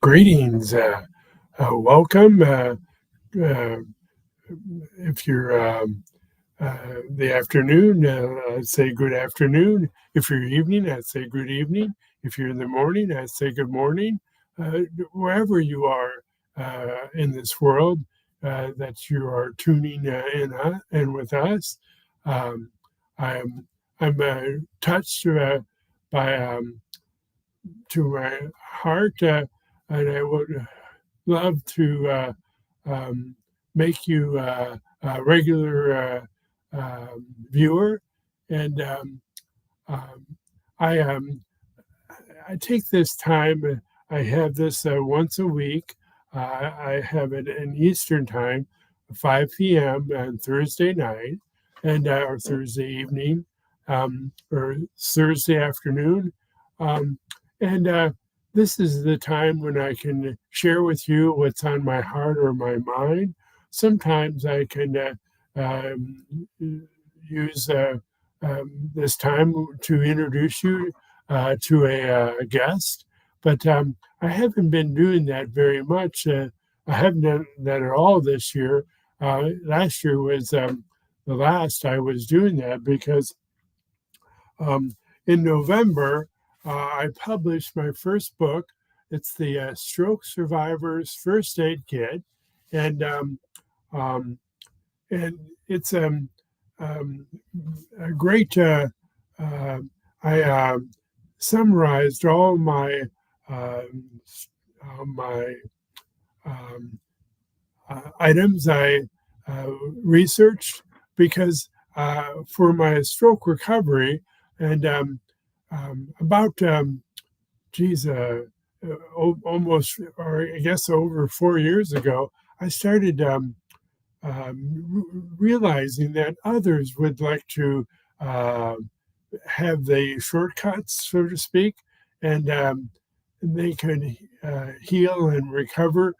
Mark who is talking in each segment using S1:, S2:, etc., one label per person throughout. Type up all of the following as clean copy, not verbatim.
S1: Greetings. Welcome. If you're the afternoon, I'd say good afternoon. If you're evening, I'd say good evening. If you're in the morning, I'd say good morning. Wherever you are in this world that you are tuning in with us, um, I'm touched by to my heart, and I would love to make you a regular viewer. And um, I um, I take this time. I have this once a week. I have it in Eastern time, 5 p.m. on Thursday night, and or Thursday evening, or Thursday afternoon, um, and this is the time when I can share with you what's on my heart or my mind. Sometimes I can use this time to introduce you to a guest, but I haven't been doing that very much. I haven't done that at all this year. Last year was the last I was doing that because um, in November I published my first book. It's the Stroke Survivor's First Aid Kit, and um, and it's um, a great. I summarized all um, my um, items I researched because for my stroke recovery and about geez, almost, or I guess over 4 years ago, I started realizing that others would like to uh, have the shortcuts, so to speak, and they could heal and recover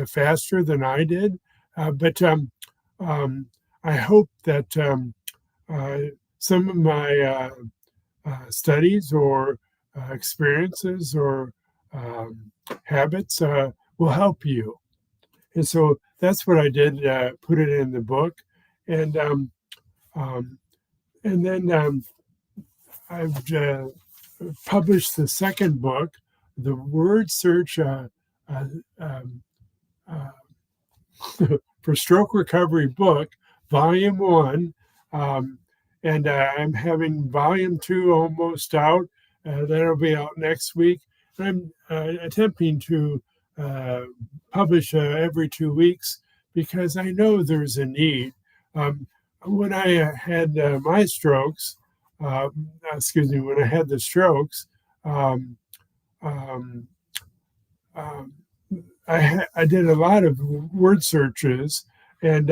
S1: faster than I did. But um, I hope that uh, some of my studies or experiences or habits will help you. And so that's what I did, put it in the book. And um, and then I've published the second book, the Word Search uh, um, uh, for Stroke Recovery book, Volume 1. Um, and I'm having Volume 2 almost out. That'll be out next week. I'm attempting to publish every 2 weeks because I know there's a need. When I had my strokes, excuse me, when I had the strokes, um, um, um, I did a lot of word searches, and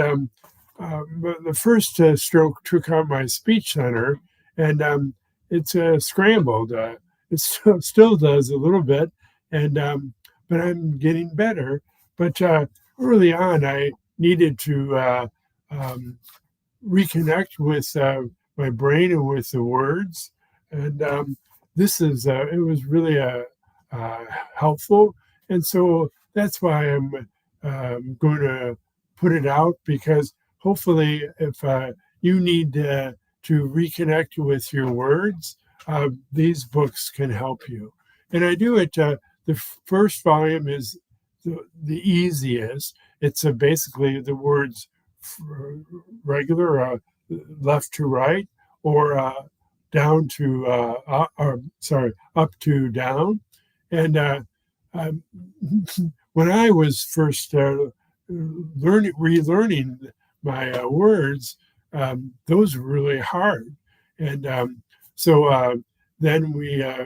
S1: the first stroke took out my speech center, and it's scrambled. It still does a little bit, and but I'm getting better. But early on, I needed to reconnect with my brain and with the words, and this is it was really helpful, and so that's why I'm going to put it out because hopefully, if you need to reconnect with your words, these books can help you. And I do it. The first volume is the easiest. It's basically the words regular, left to right, or down to or sorry, up to down. And um, when I was first relearning my words, those were really hard. And so then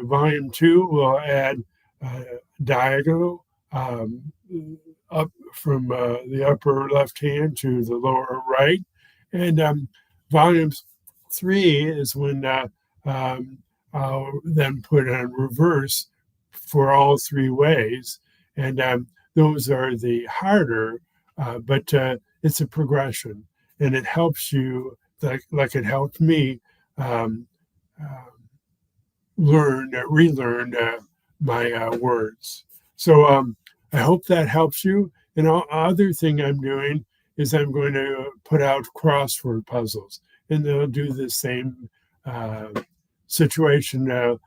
S1: volume 2 will add uh, diagonal up from the upper left hand to the lower right. And volume 3 is when I'll then put on reverse for all three ways. And those are the harder, but it's a progression, and it helps you, like it helped me uh, relearn my words. So I hope that helps you. And other thing I'm doing is I'm going to put out crossword puzzles, and they'll do the same uh, situation,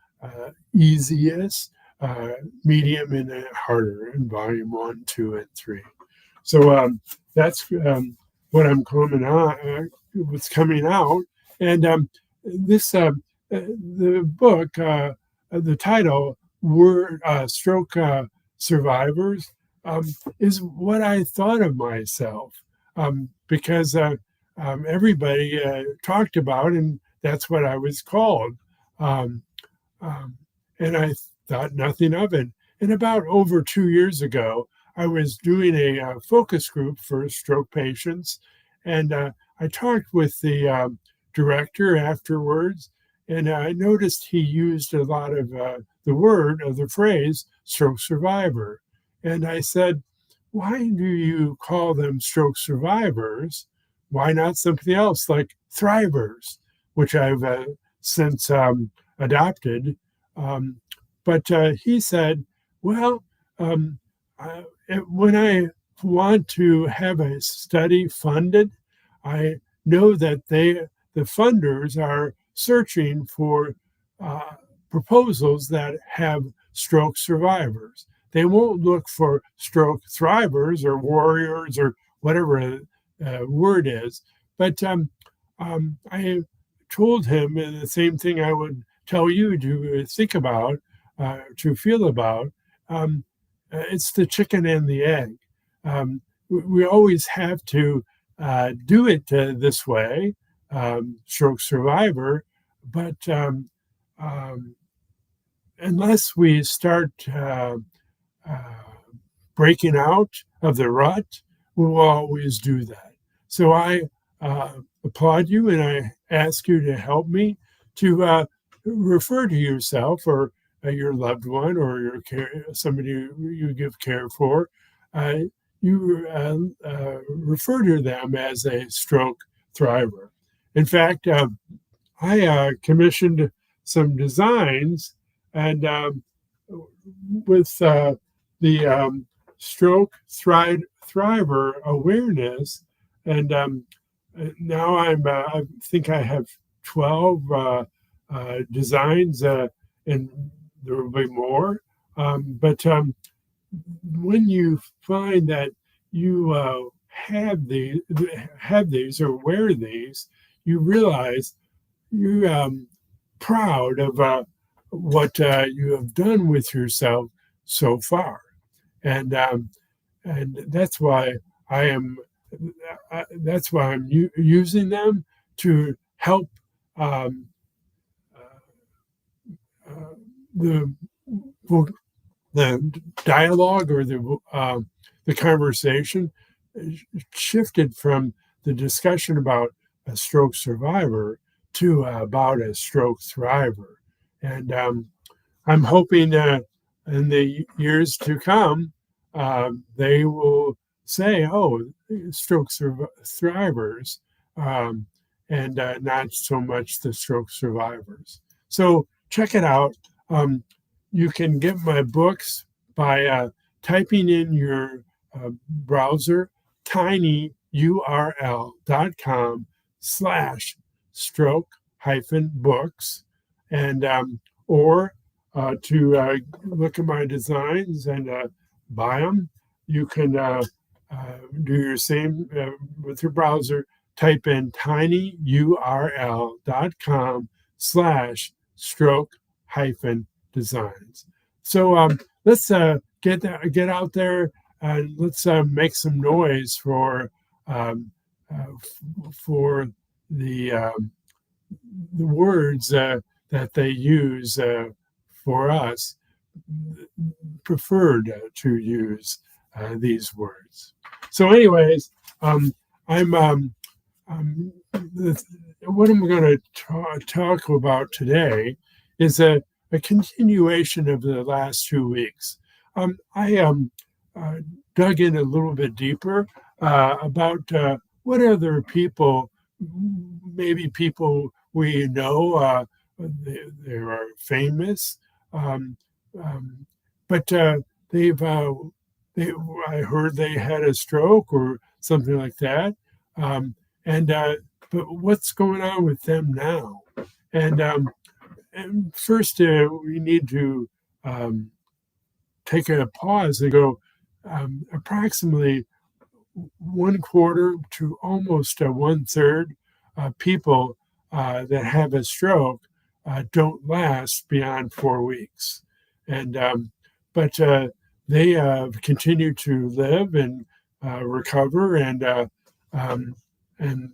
S1: easiest, uh, medium, and harder in volume 1, 2, and 3. So that's what I'm coming on, what's coming out. And this, the book, the title, Word Stroke Survivors, um, is what I thought of myself, because everybody talked about, and that's what I was called. Um, um, and I thought nothing of it. And about over 2 years ago, I was doing a focus group for stroke patients, and I talked with the director afterwards, and I noticed he used a lot of the phrase stroke survivor. And I said, why do you call them stroke survivors? Why not something else like thrivers, which I've since adopted. Um, but he said, well, um, when I want to have a study funded, I know that the funders are searching for uh, proposals that have stroke survivors. They won't look for stroke thrivers or warriors or whatever word is. But I told him the same thing I would tell you to think about, to feel about. Um, it's the chicken and the egg. We always have to do it this way, stroke survivor, but um, unless we start uh, breaking out of the rut, we'll always do that. So I applaud you, and I ask you to help me to refer to yourself or your loved one or your somebody you give care for. Uh, you refer to them as a stroke thriver. In fact, I commissioned some designs, and with the stroke thriver awareness, and now I think I have 12 designs, and there will be more. But when you find that you have these or wear these, you realize you're proud of what you have done with yourself so far, and that's why I am. That's why I'm using them to help um, uh, the the dialogue or the conversation shifted from the discussion about a stroke survivor to about a stroke thriver, and I'm hoping in the years to come, they will say, "Oh, stroke thrivers," um, and not so much the stroke survivors. So check it out. Um, you can get my books by typing in your browser tinyurl.com/stroke hyphen books, and or to look at my designs and buy them. You can do your same with your browser. Type in tinyurl.com/stroke hyphen designs. So let's get out there and let's make some noise um, for the words that they use for us, preferred to use these words. So, anyways, I'm what I'm going to talk about today is a continuation of the last 2 weeks. I uh, dug in a little bit deeper about what other people, maybe people we know, they are famous, um, um, but they've I heard they had a stroke or something like that. Um, and but what's going on with them now? And, and first, we need to um, take a pause and go. Approximately one quarter to almost one third people that have a stroke don't last beyond 4 weeks, and but they continue to live and recover, um, and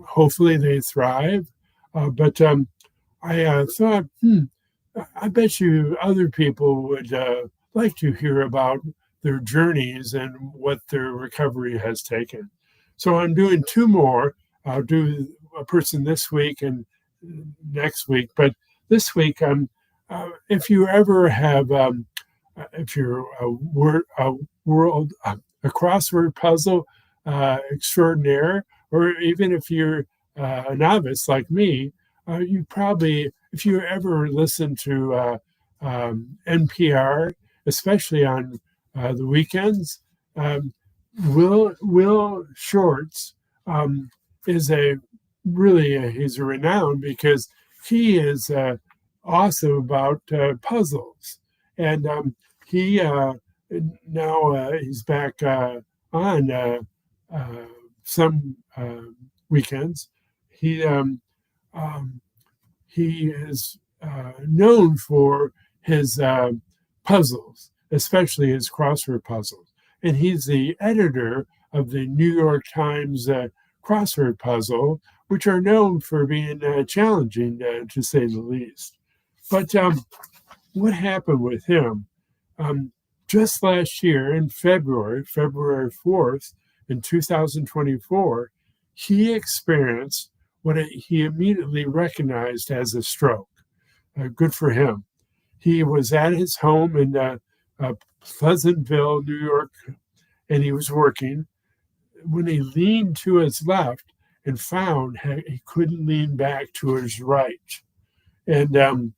S1: hopefully they thrive. But I thought, I bet you other people would like to hear about their journeys and what their recovery has taken. So I'm doing two more. I'll do a person this week and next week. But this week, if you ever have, if you're a world, a crossword puzzle extraordinaire, or even if you're a novice like me, you probably, if you ever listen to NPR, especially on the weekends, Will Shorts is he's a renown because he is awesome about puzzles, and he now he's back on some weekends. He um, he is known for his puzzles, especially his crossword puzzles. And he's the editor of the New York Times crossword puzzle, which are known for being challenging, to say the least. But what happened with him? Just last year in February 4th, in 2024, he experienced what he immediately recognized as a stroke. Good for him. He was at his home in Pleasantville, New York, and he was working. When he leaned to his left and found he couldn't lean back to his right. And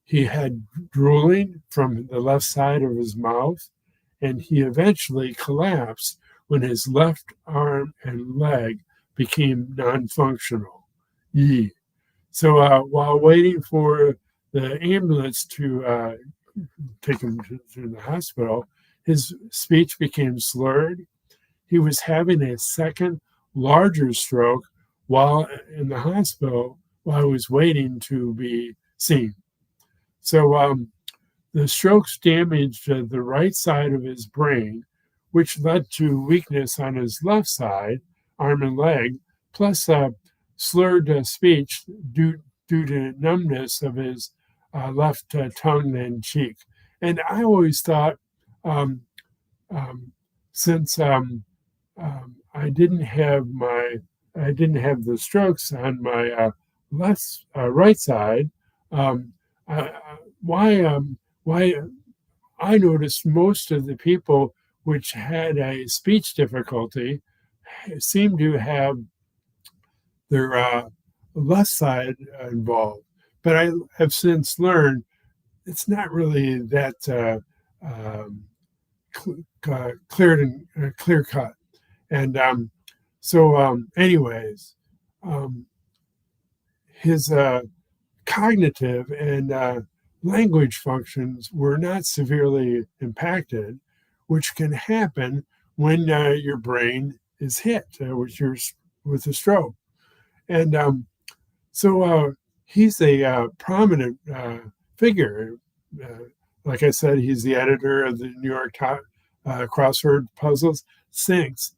S1: he had drooling from the left side of his mouth, and he eventually collapsed when his left arm and leg became non-functional. Yee. So while waiting for the ambulance to take him to the hospital, his speech became slurred. He was having a second larger stroke while in the hospital while he was waiting to be seen. So the strokes damaged the right side of his brain, which led to weakness on his left side, arm and leg, plus slurred speech due to numbness of his left tongue and cheek. And I always thought, since I didn't have the strokes on my right side, why I noticed most of the people which had a speech difficulty seemed to have their left side involved. But I have since learned it's not really that clear cut. And anyways, his cognitive and language functions were not severely impacted, which can happen when your brain is hit with a stroke. And so he's a prominent figure. Like I said, he's the editor of the New York crossword puzzles since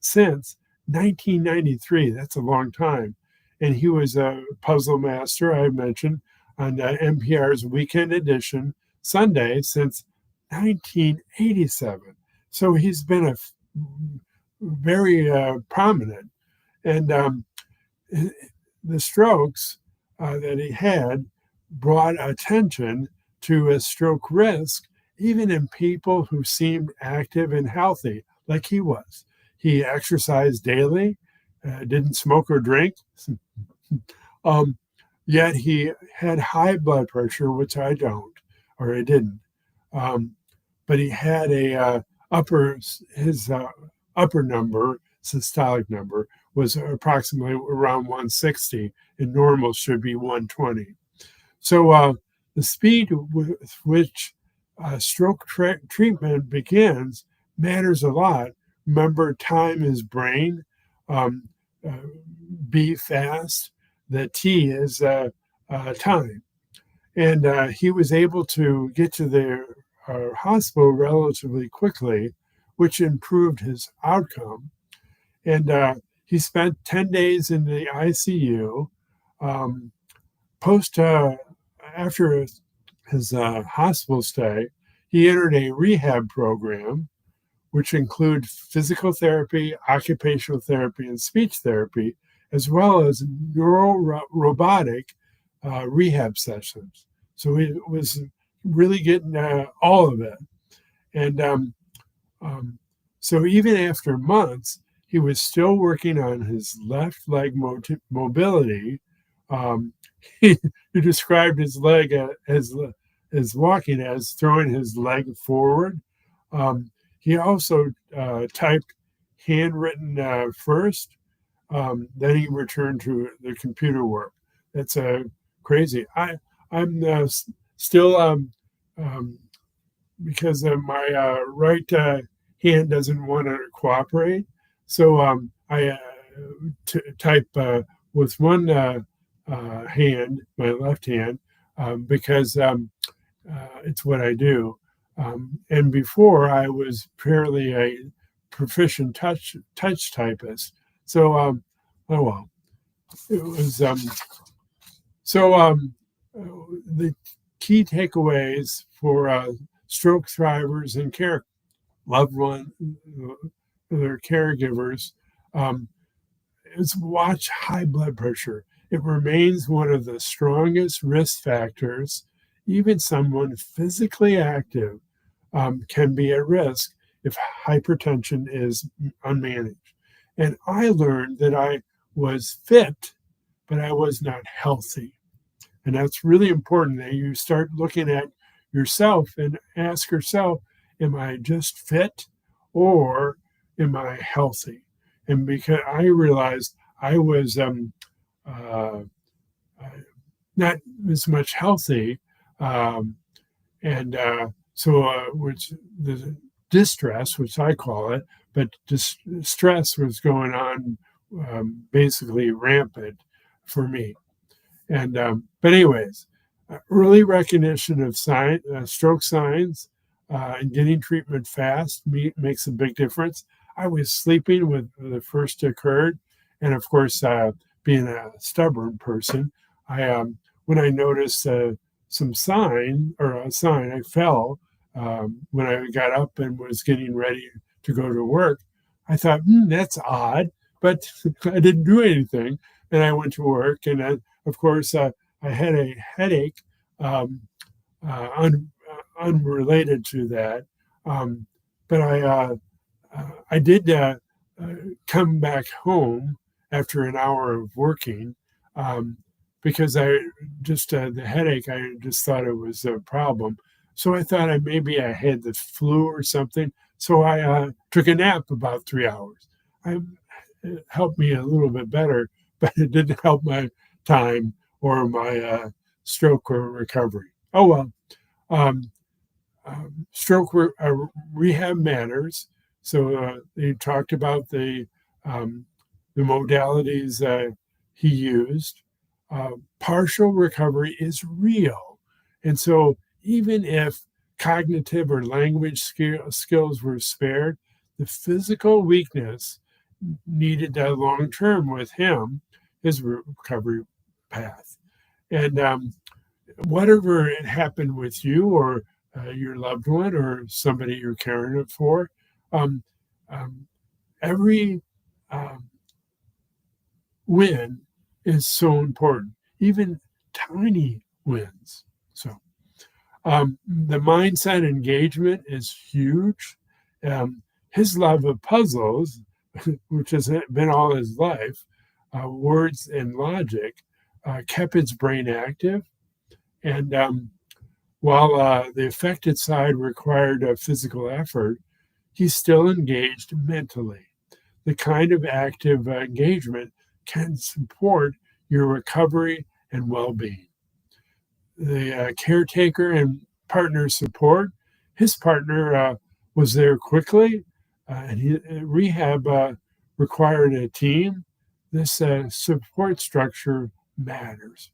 S1: 1993. That's a long time. And he was a puzzle master, I mentioned, on NPR's Weekend Edition Sunday since 1987. So he's been very prominent. And the strokes that he had brought attention to a stroke risk, even in people who seemed active and healthy, like he was. He exercised daily, didn't smoke or drink, yet he had high blood pressure, which I don't, or I didn't. but he had a his upper number, systolic number, was approximately around 160, and normal should be 120. So the speed with which stroke treatment begins matters a lot. Remember, time is brain. Um, uh, B fast. The T is time. And he was able to get to the hospital relatively quickly, which improved his outcome. And he spent 10 days in the ICU. Um, post After his hospital stay, he entered a rehab program, which include physical therapy, occupational therapy, and speech therapy, as well as neuro-robotic rehab sessions. So he was really getting all of it. And um, so even after months, he was still working on his left leg mobility. Um, he described his leg as walking as throwing his leg forward. Um, he also typed handwritten first. Then he returned to the computer work. That's crazy. I'm still because my right hand doesn't want to cooperate. So I type with one hand, my left hand, because it's what I do. And before I was purely a proficient touch typist. So oh well, it was so the key takeaways for stroke survivors and loved one, their caregivers, is watch high blood pressure. It remains one of the strongest risk factors. Even someone physically active can be at risk if hypertension is unmanaged. And I learned that I was fit, but I was not healthy. And that's really important that you start looking at yourself and ask yourself, am I just fit or am I healthy? And because I realized I was not as much healthy, and which the distress, which I call it, but stress was going on basically rampant for me. And but anyways, early recognition of stroke signs and getting treatment fast makes a big difference. I was sleeping when the first occurred, and of course, being a stubborn person, I when I noticed some sign or a sign, I fell when I got up and was getting ready to go to work. I thought, that's odd, but I didn't do anything, and I went to work, and then, of course, I had a headache unrelated to that, but I did come back home after an hour of working because I just the headache. I just thought it was a problem, so I thought maybe I had the flu or something. So I took a nap about 3 hours. It helped me a little bit better, but it didn't help my time or my stroke or recovery. Oh well. Um, Stroke rehab matters. So they talked about the modalities he used. Partial recovery is real, and so even if cognitive or language skills were spared, the physical weakness needed long term with him, his recovery path, and whatever it happened with you or your loved one or somebody you're caring for, um, um, every um, win is so important, even tiny wins. So the mindset engagement is huge. His love of puzzles, which has been all his life, words and logic, kept his brain active. And While the affected side required a physical effort, he still engaged mentally. The kind of active engagement can support your recovery and well-being. The caretaker and partner support, his partner was there quickly, and rehab required a team. This support structure matters.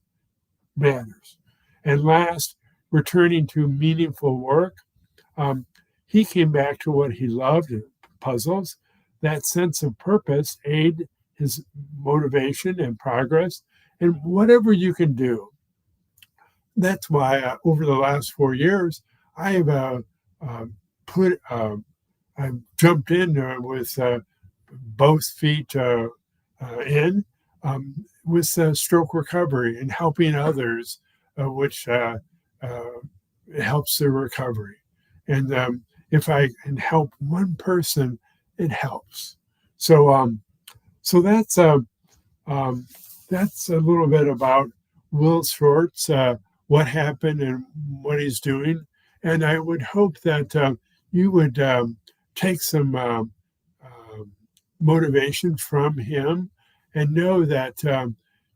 S1: And last, returning to meaningful work, um, he came back to what he loved, puzzles. That sense of purpose aid his motivation and progress, and whatever you can do. That's why over the last 4 years, I have uh, put I've jumped in with both feet in with stroke recovery and helping others, which helps their recovery. And if I can help one person, it helps. So so that's a little bit about Will Short's what happened and what he's doing. And I would hope that you would take some motivation from him and know that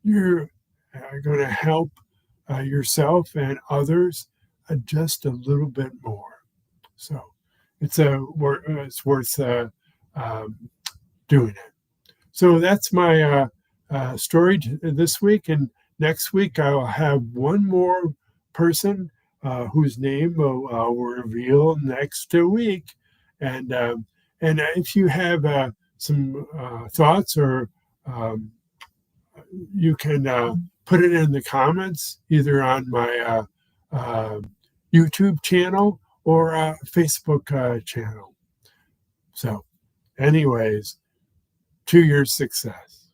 S1: you're going to help yourself and others just a little bit more. So it's worth doing it. So that's my story this week, and next week I'll have one more person whose name I'll reveal next week. And if you have some thoughts, or you can put it in the comments either on my YouTube channel or Facebook channel. So, anyways, to your success.